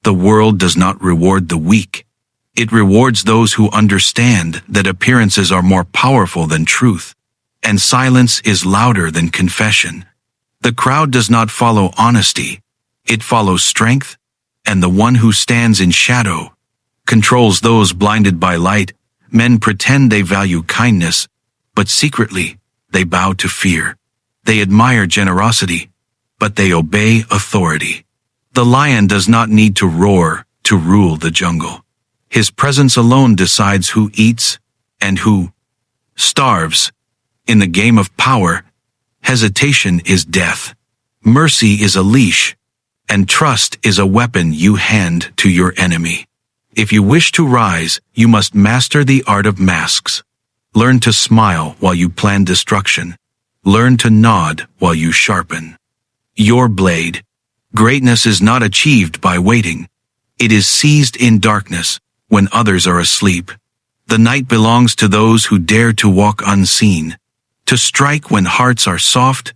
The world does not reward the weak. It rewards those who understand that appearances are more powerful than truth, and silence is louder than confession. The crowd does not follow honesty. It follows strength, and the one who stands in shadow controls those blinded by light. Men pretend they value kindness, but secretly they bow to fear. They admire generosity, but they obey authority. The lion does not need to roar to rule the jungle. His presence alone decides who eats and who starves. In the game of power, hesitation is death. Mercy is a leash, and trust is a weapon you hand to your enemy. If you wish to rise, you must master the art of masks. Learn to smile while you plan destruction. Learn to nod while you sharpen your blade. Greatness is not achieved by waiting. It is seized in darkness when others are asleep. The night belongs to those who dare to walk unseen, to strike when hearts are soft,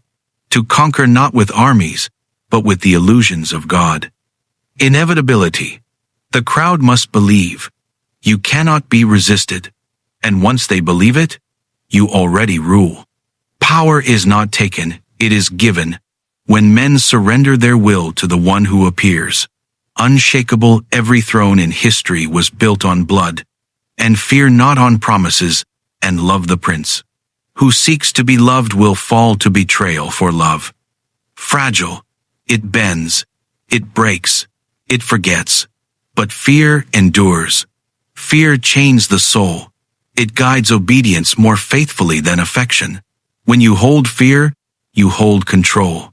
to conquer not with armies, but with the illusions of God. Inevitability. The crowd must believe. You cannot be resisted. And once they believe it, you already rule. Power is not taken, it is given. When men surrender their will to the one who appears. Unshakable, every throne in history was built on blood. And fear not on promises, and love the prince. Who seeks to be loved will fall to betrayal for love. Fragile, it bends, it breaks, it forgets. But fear endures. Fear chains the soul. It guides obedience more faithfully than affection. When you hold fear, you hold control.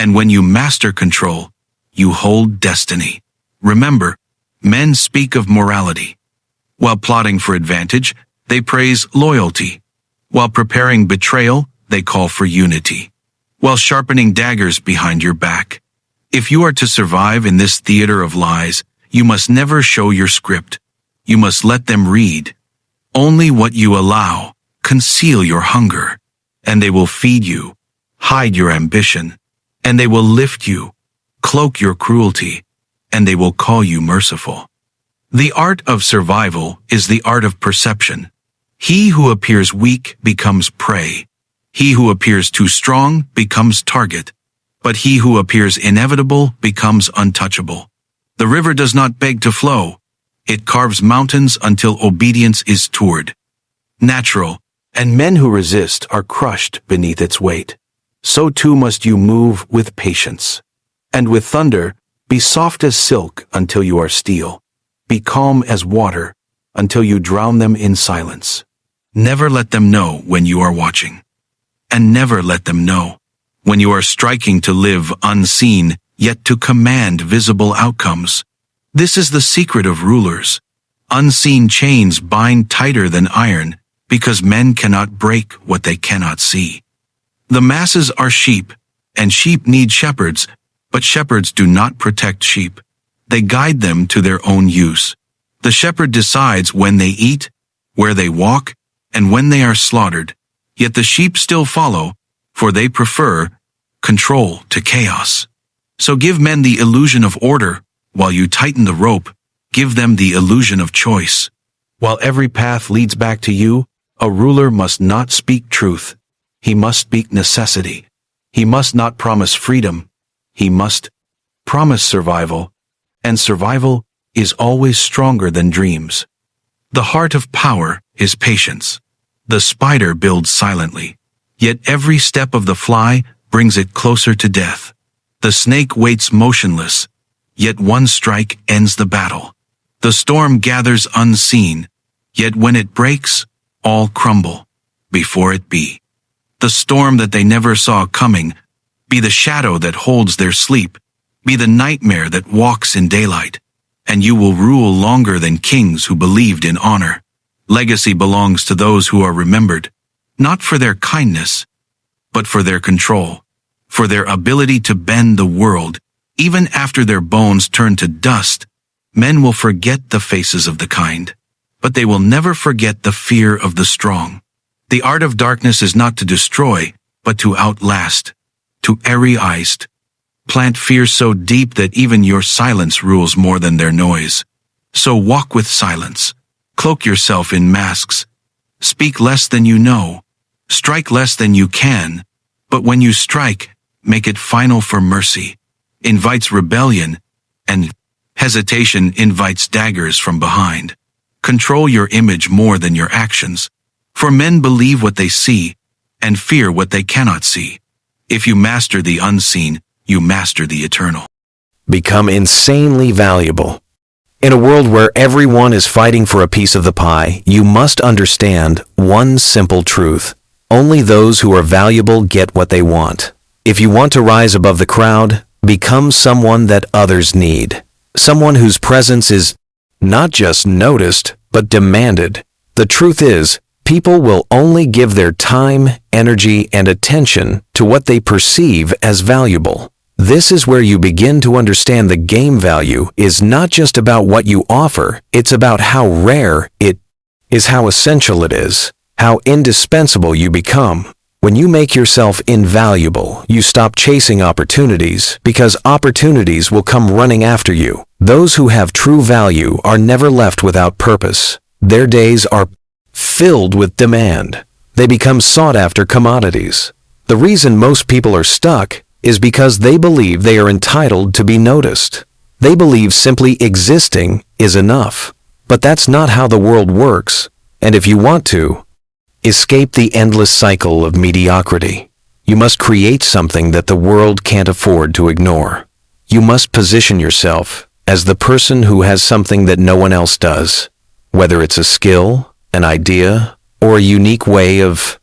And when you master control, you hold destiny. Remember, men speak of morality. While plotting for advantage, they praise loyalty. While preparing betrayal, they call for unity. While sharpening daggers behind your back. If you are to survive in this theater of lies, you must never show your script. You must let them read. Only what you allow. Conceal your hunger, and they will feed you. Hide your ambition, and they will lift you. Cloak your cruelty, and they will call you merciful. The art of survival is the art of perception. He who appears weak becomes prey. He who appears too strong becomes target. But he who appears inevitable becomes untouchable. The river does not beg to flow. It carves mountains until obedience is toured. Natural, and men who resist are crushed beneath its weight. So too must you move with patience. And with thunder, be soft as silk until you are steel. Be calm as water until you drown them in silence. Never let them know when you are watching. And never let them know when you are striking to live unseen, yet to command visible outcomes. This is the secret of rulers. Unseen chains bind tighter than iron, because men cannot break what they cannot see. The masses are sheep, and sheep need shepherds, but shepherds do not protect sheep. They guide them to their own use. The shepherd decides when they eat, where they walk, and when they are slaughtered. Yet the sheep still follow, for they prefer control to chaos. So give men the illusion of order, while you tighten the rope, give them the illusion of choice. While every path leads back to you, a ruler must not speak truth. He must speak necessity. He must not promise freedom. He must promise survival. And survival is always stronger than dreams. The heart of power is patience. The spider builds silently, yet every step of the fly brings it closer to death. The snake waits motionless, yet one strike ends the battle. The storm gathers unseen, yet when it breaks, all crumble before it be. The storm that they never saw coming, be the shadow that holds their sleep, be the nightmare that walks in daylight, and you will rule longer than kings who believed in honor. Legacy belongs to those who are remembered, not for their kindness, but for their control, for their ability to bend the world. Even after their bones turn to dust, men will forget the faces of the kind, but they will never forget the fear of the strong. The art of darkness is not to destroy, but to outlast, to erase. plant fear so deep that even your silence rules more than their noise. So walk with silence. Cloak yourself in masks. Speak less than you know. Strike less than you can. But when you strike, make it final, for mercy invites rebellion, and hesitation invites daggers from behind. Control your image more than your actions, for men believe what they see and fear what they cannot see. If you master the unseen, you master the eternal. Become insanely valuable. In a world where everyone is fighting for a piece of the pie, you must understand one simple truth. Only those who are valuable get what they want. If you want to rise above the crowd, become someone that others need. Someone whose presence is not just noticed, but demanded. The truth is, people will only give their time, energy, and attention to what they perceive as valuable. This is where you begin to understand the game value is not just about what you offer, it's about how rare it is, how essential it is, how indispensable you become. When you make yourself invaluable, you stop chasing opportunities, because opportunities will come running after you. Those who have true value are never left without purpose. Their days are filled with demand. They become sought-after commodities. The reason most people are stuck is because they believe they are entitled to be noticed. They believe simply existing is enough. But that's not how the world works, and if you want to escape the endless cycle of mediocrity, you must create something that the world can't afford to ignore. You must position yourself as the person who has something that no one else does, whether it's a skill, an idea, or a unique way of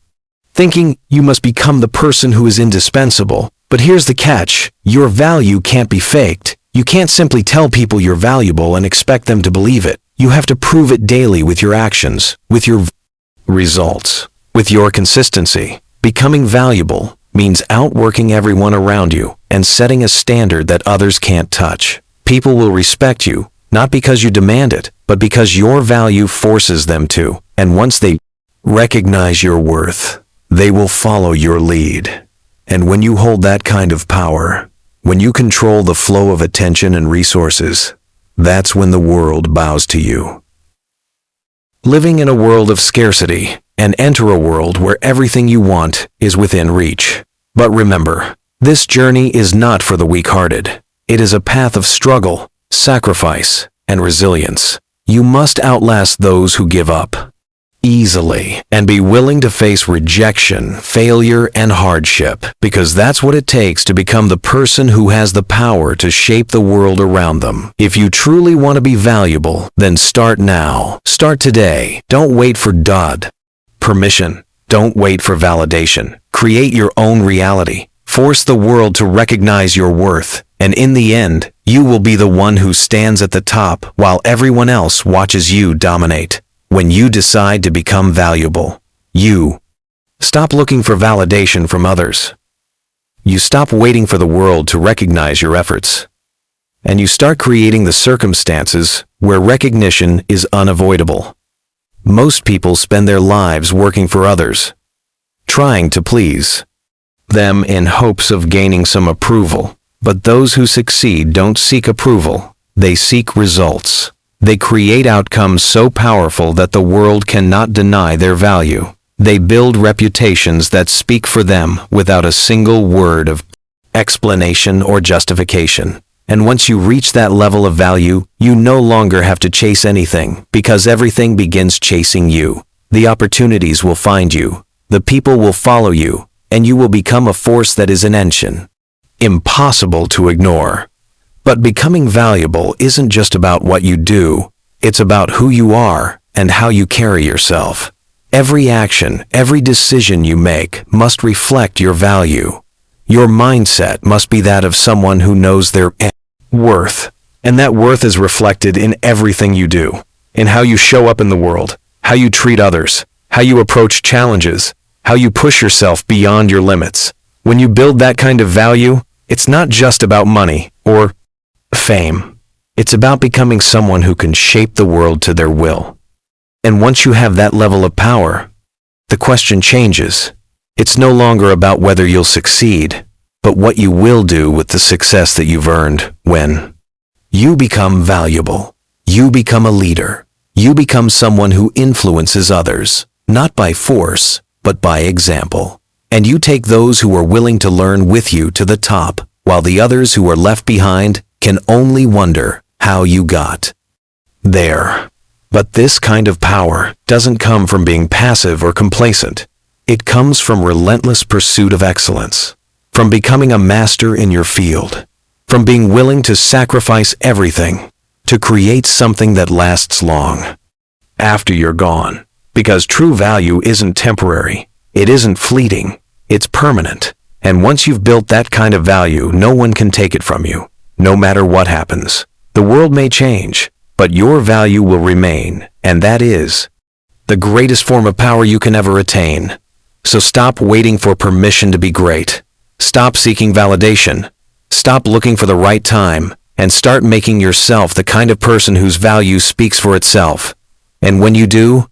thinking. You must become the person who is indispensable. But here's the catch. Your value can't be faked. You can't simply tell people you're valuable and expect them to believe it. You have to prove it daily with your actions, with your results, with your consistency. Becoming valuable means outworking everyone around you and setting a standard that others can't touch. People will respect you, not because you demand it, but because your value forces them to. And once they recognize your worth, they will follow your lead. And when you hold that kind of power, when you control the flow of attention and resources, that's when the world bows to you. Living in a world of scarcity, and enter a world where everything you want is within reach. But remember, this journey is not for the weak-hearted. It is a path of struggle, sacrifice, and resilience. You must outlast those who give up easily and be willing to face rejection, failure, and hardship, because that's what it takes to become the person who has the power to shape the world around them. If you truly want to be valuable, then start now. Start today. Don't wait for permission. Don't wait for validation. Create your own reality. Force the world to recognize your worth, and in the end, you will be the one who stands at the top while everyone else watches you dominate. When you decide to become valuable, you stop looking for validation from others. You stop waiting for the world to recognize your efforts. And you start creating the circumstances where recognition is unavoidable. Most people spend their lives working for others, trying to please them in hopes of gaining some approval. But those who succeed don't seek approval, they seek results. They create outcomes so powerful that the world cannot deny their value. They build reputations that speak for them without a single word of explanation or justification. And once you reach that level of value, you no longer have to chase anything, because everything begins chasing you. The opportunities will find you, the people will follow you, and you will become a force that is an engine impossible to ignore. But becoming valuable isn't just about what you do, it's about who you are and how you carry yourself. Every action, every decision you make must reflect your value. Your mindset must be that of someone who knows their worth, and that worth is reflected in everything you do, in how you show up in the world, how you treat others, how you approach challenges, how you push yourself beyond your limits. When you build that kind of value, it's not just about money or fame. It's about becoming someone who can shape the world to their will. And once you have that level of power, the question changes. It's no longer about whether you'll succeed, but what you will do with the success that you've earned when you become valuable. You become a leader. You become someone who influences others, not by force, but by example. And you take those who are willing to learn with you to the top, while the others who are left behind can only wonder how you got there. But this kind of power doesn't come from being passive or complacent. It comes from relentless pursuit of excellence, from becoming a master in your field, from being willing to sacrifice everything to create something that lasts long after you're gone. Because true value isn't temporary, it isn't fleeting, it's permanent. And once you've built that kind of value, no one can take it from you, no matter what happens. The world may change, but your value will remain, and that is the greatest form of power you can ever attain. So stop waiting for permission to be great. Stop seeking validation. Stop looking for the right time, and start making yourself the kind of person whose value speaks for itself. And when you do,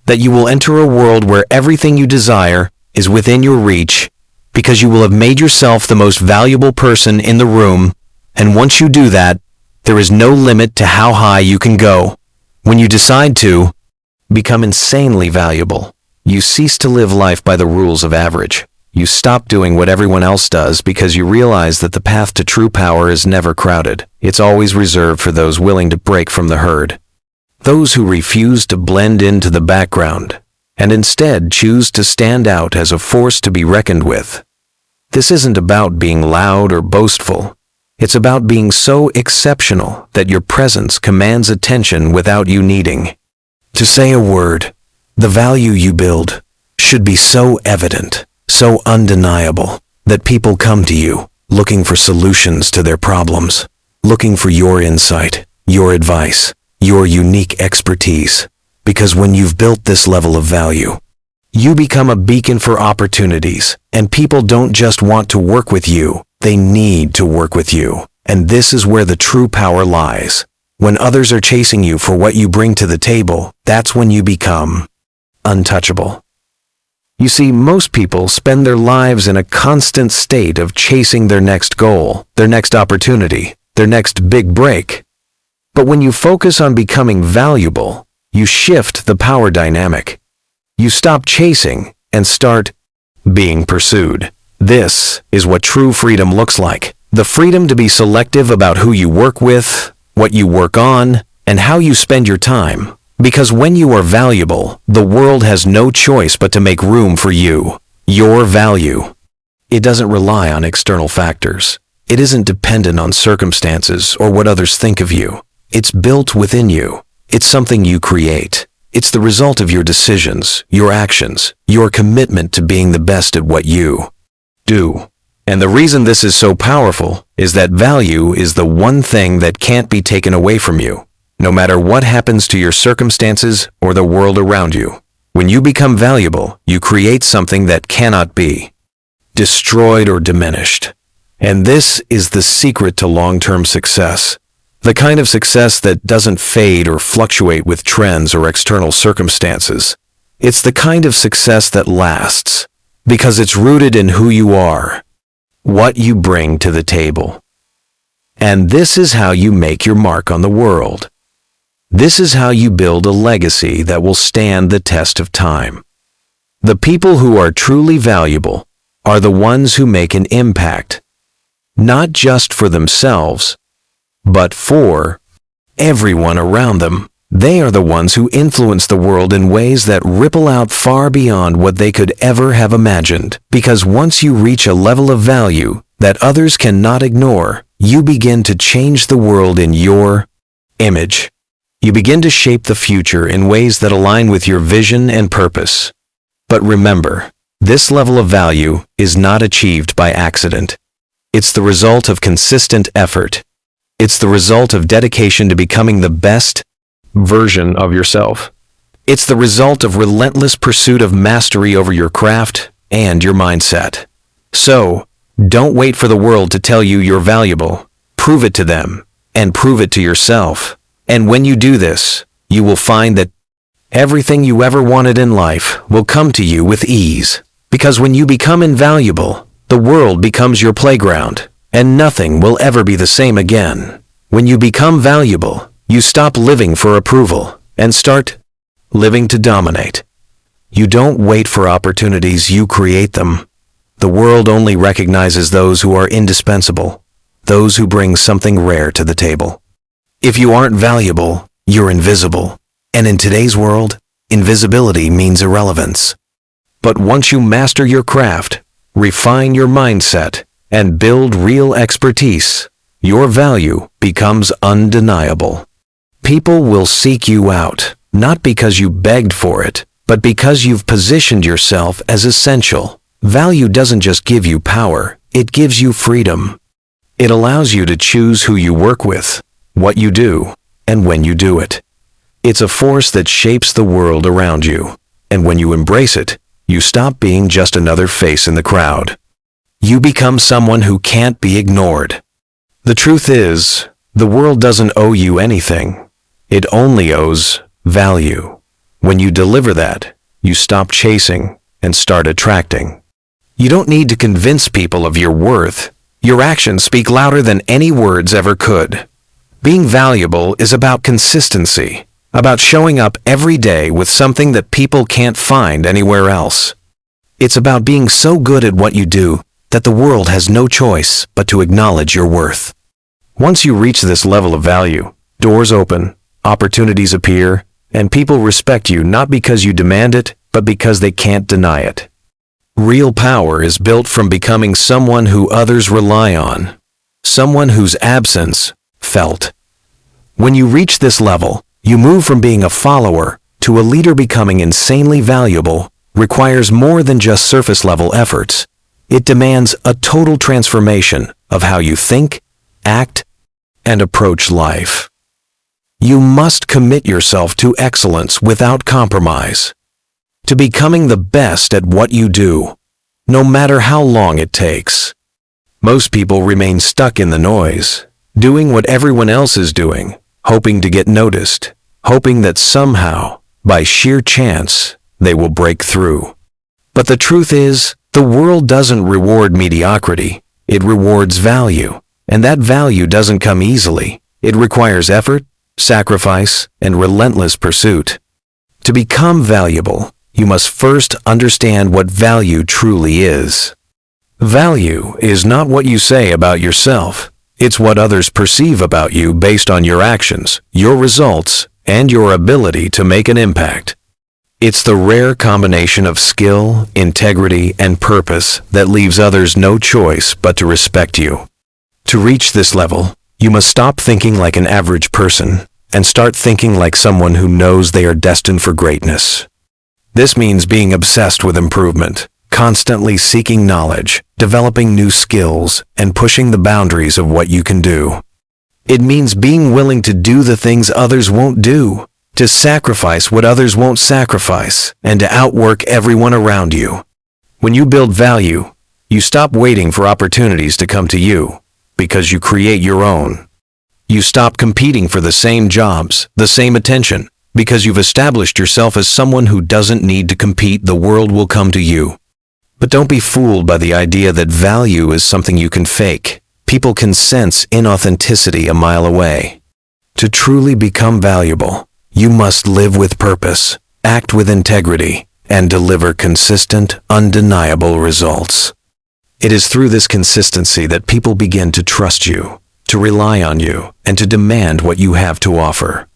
that you will enter a world where everything you desire is within your reach, because you will have made yourself the most valuable person in the room. And once you do that, there is no limit to how high you can go. When you decide to become insanely valuable, you cease to live life by the rules of average. You stop doing what everyone else does because you realize that the path to true power is never crowded. It's always reserved for those willing to break from the herd. Those who refuse to blend into the background and instead choose to stand out as a force to be reckoned with. This isn't about being loud or boastful. It's about being so exceptional that your presence commands attention without you needing to say a word. The value you build should be so evident, so undeniable, that people come to you looking for solutions to their problems, looking for your insight, your advice, your unique expertise. Because when you've built this level of value, you become a beacon for opportunities, and people don't just want to work with you, they need to work with you. And this is where the true power lies. When others are chasing you for what you bring to the table, that's when you become untouchable. You see, most people spend their lives in a constant state of chasing their next goal, their next opportunity, their next big break. But when you focus on becoming valuable, you shift the power dynamic. You stop chasing and start being pursued. This is what true freedom looks like. The freedom to be selective about who you work with, what you work on, and how you spend your time. Because when you are valuable, the world has no choice but to make room for you. Your value. It doesn't rely on external factors. It isn't dependent on circumstances or what others think of you. It's built within you. It's something you create. It's the result of your decisions, your actions, your commitment to being the best at what you do. And the reason this is so powerful is that value is the one thing that can't be taken away from you, no matter what happens to your circumstances or the world around you. When you become valuable, you create something that cannot be destroyed or diminished. And this is the secret to long-term success. The kind of success that doesn't fade or fluctuate with trends or external circumstances. It's the kind of success that lasts, because it's rooted in who you are, what you bring to the table. And this is how you make your mark on the world. This is how you build a legacy that will stand the test of time. The people who are truly valuable are the ones who make an impact, not just for themselves, but for everyone around them. They are the ones who influence the world in ways that ripple out far beyond what they could ever have imagined. Because once you reach a level of value that others cannot ignore, you begin to change the world in your image. You begin to shape the future in ways that align with your vision and purpose. But remember, this level of value is not achieved by accident. It's the result of consistent effort. It's the result of dedication to becoming the best version of yourself. It's the result of relentless pursuit of mastery over your craft and your mindset. So, don't wait for the world to tell you you're valuable. Prove it to them, and prove it to yourself. And when you do this, you will find that everything you ever wanted in life will come to you with ease. Because when you become invaluable, The world becomes your playground, and nothing will ever be the same again. When you become valuable, you stop living for approval and start living to dominate. You don't wait for opportunities, you create them. The world only recognizes those who are indispensable, those who bring something rare to the table. If you aren't valuable, you're invisible. And in today's world, invisibility means irrelevance. But once you master your craft, refine your mindset, and build real expertise, your value becomes undeniable. People will seek you out, not because you begged for it, but because you've positioned yourself as essential. Value doesn't just give you power, it gives you freedom. It allows you to choose who you work with, what you do, and when you do it. It's a force that shapes the world around you, and when you embrace it, you stop being just another face in the crowd. You become someone who can't be ignored. The truth is, the world doesn't owe you anything. It only owes value. When you deliver that, you stop chasing and start attracting. You don't need to convince people of your worth. Your actions speak louder than any words ever could. Being valuable is about consistency, about showing up every day with something that people can't find anywhere else. It's about being so good at what you do that the world has no choice but to acknowledge your worth. Once you reach this level of value, doors open, opportunities appear, and people respect you not because you demand it, but because they can't deny it. Real power is built from becoming someone who others rely on, someone whose absence felt. When you reach this level, you move from being a follower to a leader. Becoming insanely valuable requires more than just surface-level efforts. It demands a total transformation of how you think, act, and approach life. You must commit yourself to excellence without compromise, to becoming the best at what you do, no matter how long it takes. Most people remain stuck in the noise, doing what everyone else is doing, hoping to get noticed, hoping that somehow, by sheer chance, they will break through. But the truth is, the world doesn't reward mediocrity, it rewards value, and that value doesn't come easily. It requires effort, sacrifice, and relentless pursuit. To become valuable, you must first understand what value truly is. Value is not what you say about yourself. It's what others perceive about you based on your actions, your results, and your ability to make an impact. It's the rare combination of skill, integrity, and purpose that leaves others no choice but to respect you. To reach this level, you must stop thinking like an average person and start thinking like someone who knows they are destined for greatness. This means being obsessed with improvement, constantly seeking knowledge, developing new skills, and pushing the boundaries of what you can do. It means being willing to do the things others won't do, to sacrifice what others won't sacrifice, and to outwork everyone around you. When you build value, you stop waiting for opportunities to come to you, because you create your own. You stop competing for the same jobs, the same attention, because you've established yourself as someone who doesn't need to compete. The world will come to you. But don't be fooled by the idea that value is something you can fake. People can sense inauthenticity a mile away. To truly become valuable, you must live with purpose, act with integrity, and deliver consistent, undeniable results. It is through this consistency that people begin to trust you, to rely on you, and to demand what you have to offer.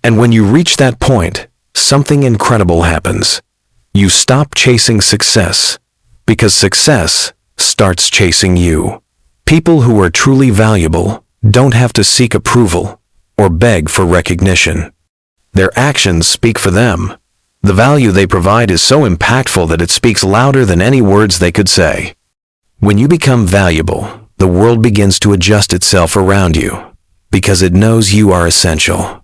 And when you reach that point, something incredible happens. You stop chasing success, because success starts chasing you. People who are truly valuable don't have to seek approval or beg for recognition. Their actions speak for them. The value they provide is so impactful that it speaks louder than any words they could say. When you become valuable, the world begins to adjust itself around you, because it knows you are essential.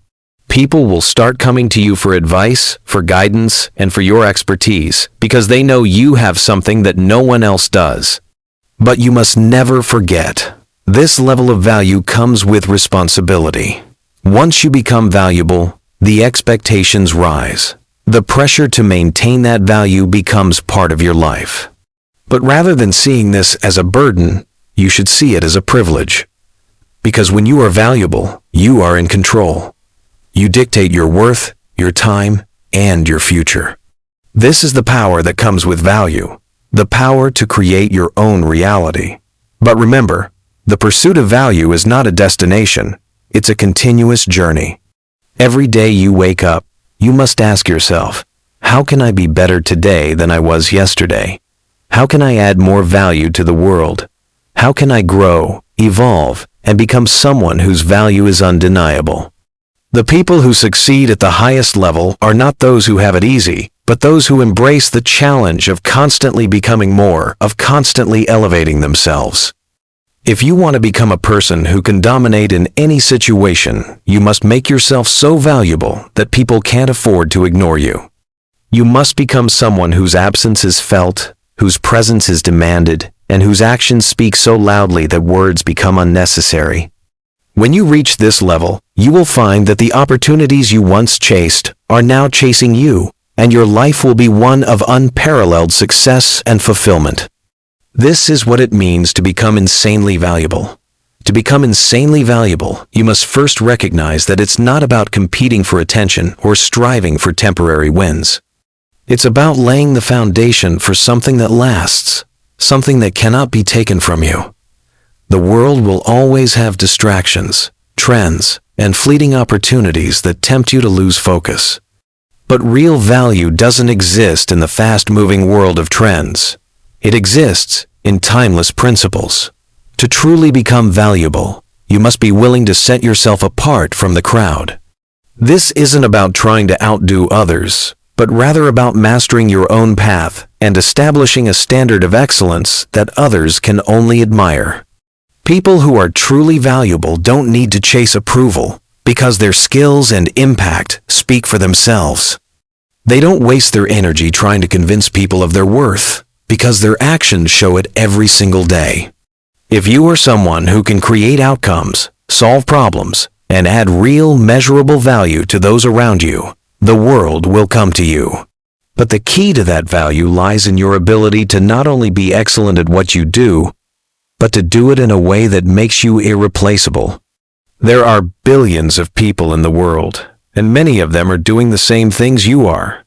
People will start coming to you for advice, for guidance, and for your expertise, because they know you have something that no one else does. But you must never forget, this level of value comes with responsibility. Once you become valuable, the expectations rise. The pressure to maintain that value becomes part of your life. But rather than seeing this as a burden, you should see it as a privilege. Because when you are valuable, you are in control. You dictate your worth, your time, and your future. This is the power that comes with value, the power to create your own reality. But remember, the pursuit of value is not a destination, it's a continuous journey. Every day you wake up, you must ask yourself, how can I be better today than I was yesterday? How can I add more value to the world? How can I grow, evolve, and become someone whose value is undeniable? The people who succeed at the highest level are not those who have it easy, but those who embrace the challenge of constantly becoming more, of constantly elevating themselves. If you want to become a person who can dominate in any situation, you must make yourself so valuable that people can't afford to ignore you. You must become someone whose absence is felt, whose presence is demanded, and whose actions speak so loudly that words become unnecessary. When you reach this level, you will find that the opportunities you once chased are now chasing you, and your life will be one of unparalleled success and fulfillment. This is what it means to become insanely valuable. To become insanely valuable, you must first recognize that it's not about competing for attention or striving for temporary wins. It's about laying the foundation for something that lasts, something that cannot be taken from you. The world will always have distractions, trends, and fleeting opportunities that tempt you to lose focus. But real value doesn't exist in the fast-moving world of trends. It exists in timeless principles. To truly become valuable, you must be willing to set yourself apart from the crowd. This isn't about trying to outdo others, but rather about mastering your own path and establishing a standard of excellence that others can only admire. People who are truly valuable don't need to chase approval because their skills and impact speak for themselves. They don't waste their energy trying to convince people of their worth because their actions show it every single day. If you are someone who can create outcomes, solve problems, and add real, measurable value to those around you, the world will come to you. But the key to that value lies in your ability to not only be excellent at what you do, but to do it in a way that makes you irreplaceable. There are billions of people in the world, and many of them are doing the same things you are.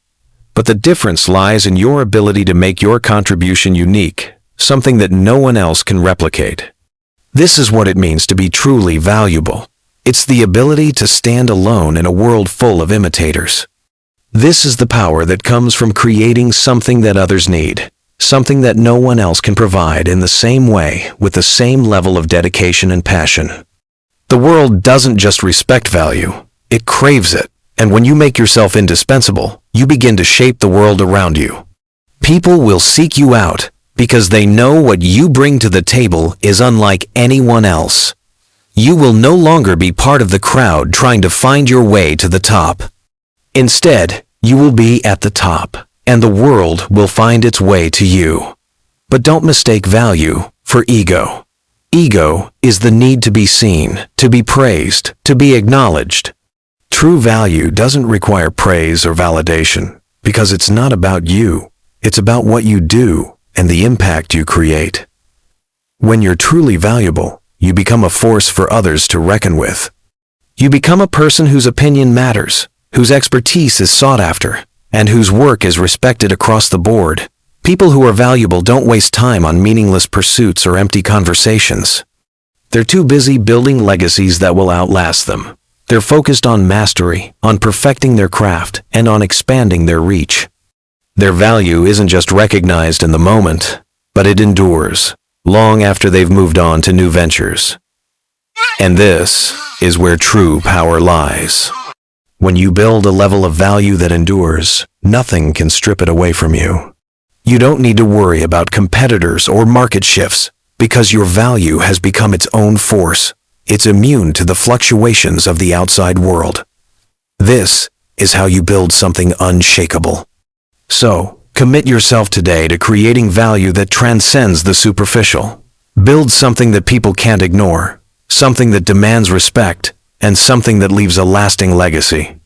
But the difference lies in your ability to make your contribution unique, something that no one else can replicate. This is what it means to be truly valuable. It's the ability to stand alone in a world full of imitators. This is the power that comes from creating something that others need, something that no one else can provide in the same way with the same level of dedication and passion. The world doesn't just respect value, it craves it, and when you make yourself indispensable, you begin to shape the world around you. People will seek you out because they know what you bring to the table is unlike anyone else. You will no longer be part of the crowd trying to find your way to the top. Instead, you will be at the top, and the world will find its way to you. But don't mistake value for ego. Ego is the need to be seen, to be praised, to be acknowledged. True value doesn't require praise or validation, because it's not about you. It's about what you do and the impact you create. When you're truly valuable, you become a force for others to reckon with. You become a person whose opinion matters, whose expertise is sought after, and whose work is respected across the board. People who are valuable don't waste time on meaningless pursuits or empty conversations. They're too busy building legacies that will outlast them. They're focused on mastery, on perfecting their craft, and on expanding their reach. Their value isn't just recognized in the moment, but it endures, long after they've moved on to new ventures. And this is where true power lies. When you build a level of value that endures, nothing can strip it away from you. You don't need to worry about competitors or market shifts, because your value has become its own force. It's immune to the fluctuations of the outside world. This is how you build something unshakable. So, commit yourself today to creating value that transcends the superficial. Build something that people can't ignore, something that demands respect, and something that leaves a lasting legacy.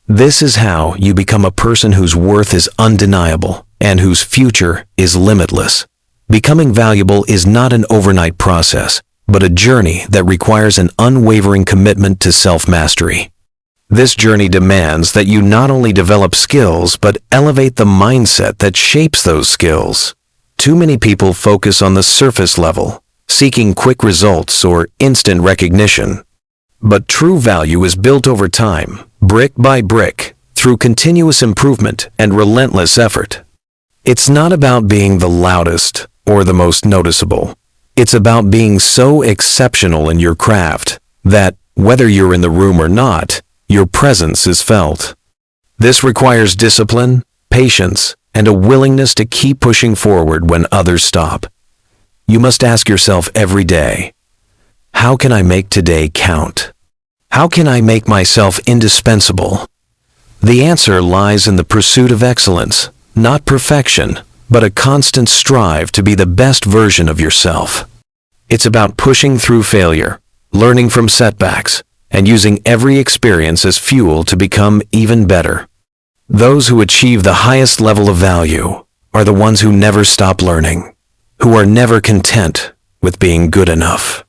This is how you become a person whose worth is undeniable and whose future is limitless. Becoming valuable is not an overnight process, but a journey that requires an unwavering commitment to self-mastery. This journey demands that you not only develop skills, but elevate the mindset that shapes those skills. Too many people focus on the surface level, seeking quick results or instant recognition. But true value is built over time, brick by brick, through continuous improvement and relentless effort. It's not about being the loudest or the most noticeable. It's about being so exceptional in your craft that, whether you're in the room or not, your presence is felt. This requires discipline, patience, and a willingness to keep pushing forward when others stop. You must ask yourself every day, how can I make today count? How can I make myself indispensable? The answer lies in the pursuit of excellence, not perfection, but a constant strive to be the best version of yourself. It's about pushing through failure, learning from setbacks, and using every experience as fuel to become even better. Those who achieve the highest level of value are the ones who never stop learning, who are never content with being good enough.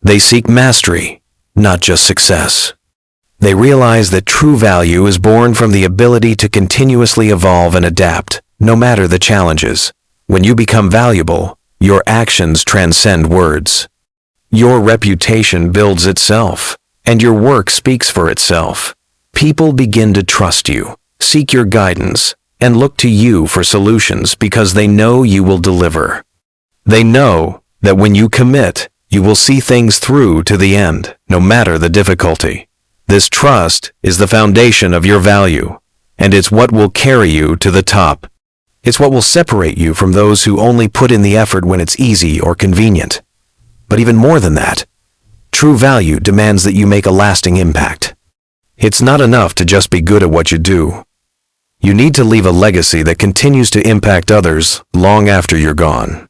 They seek mastery, not just success. They realize that true value is born from the ability to continuously evolve and adapt, no matter the challenges. When you become valuable, your actions transcend words. Your reputation builds itself, and your work speaks for itself. People begin to trust you, seek your guidance, and look to you for solutions because they know you will deliver. They know that when you commit, you will see things through to the end, no matter the difficulty. This trust is the foundation of your value, and it's what will carry you to the top. It's what will separate you from those who only put in the effort when it's easy or convenient. But even more than that, true value demands that you make a lasting impact. It's not enough to just be good at what you do. You need to leave a legacy that continues to impact others long after you're gone.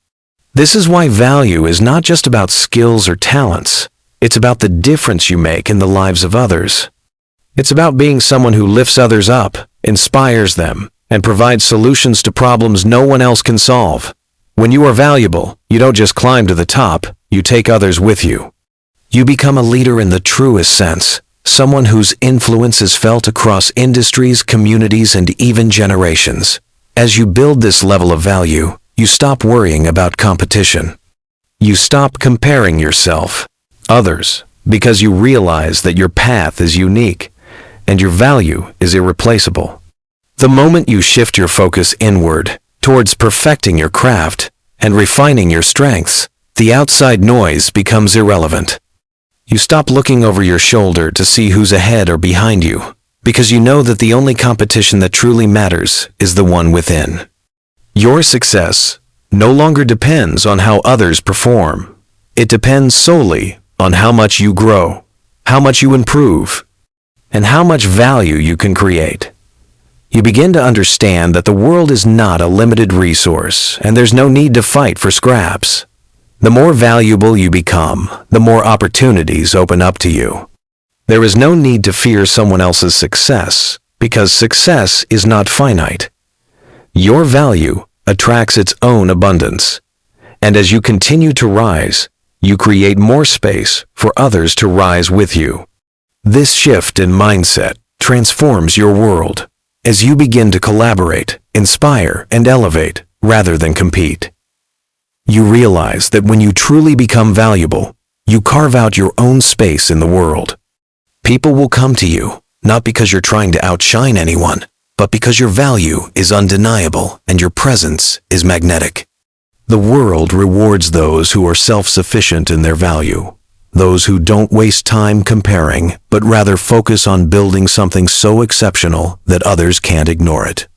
This is why value is not just about skills or talents. It's about the difference you make in the lives of others. It's about being someone who lifts others up, inspires them, and provides solutions to problems no one else can solve. When you are valuable, you don't just climb to the top, you take others with you. You become a leader in the truest sense, someone whose influence is felt across industries, communities, and even generations. As you build this level of value, you stop worrying about competition. You stop comparing yourself, others, because you realize that your path is unique and your value is irreplaceable. The moment you shift your focus inward, towards perfecting your craft and refining your strengths, the outside noise becomes irrelevant. You stop looking over your shoulder to see who's ahead or behind you, because you know that the only competition that truly matters is the one within. Your success no longer depends on how others perform. It depends solely on how much you grow, how much you improve, and how much value you can create. You begin to understand that the world is not a limited resource, and there's no need to fight for scraps. The more valuable you become, the more opportunities open up to you. There is no need to fear someone else's success, because success is not finite. Your value attracts its own abundance, and as you continue to rise, you create more space for others to rise with you. This shift in mindset transforms your world as you begin to collaborate, inspire, and elevate rather than compete. You realize that when you truly become valuable, you carve out your own space in the world. People will come to you, not because you're trying to outshine anyone, but because your value is undeniable and your presence is magnetic. The world rewards those who are self-sufficient in their value, those who don't waste time comparing, but rather focus on building something so exceptional that others can't ignore it.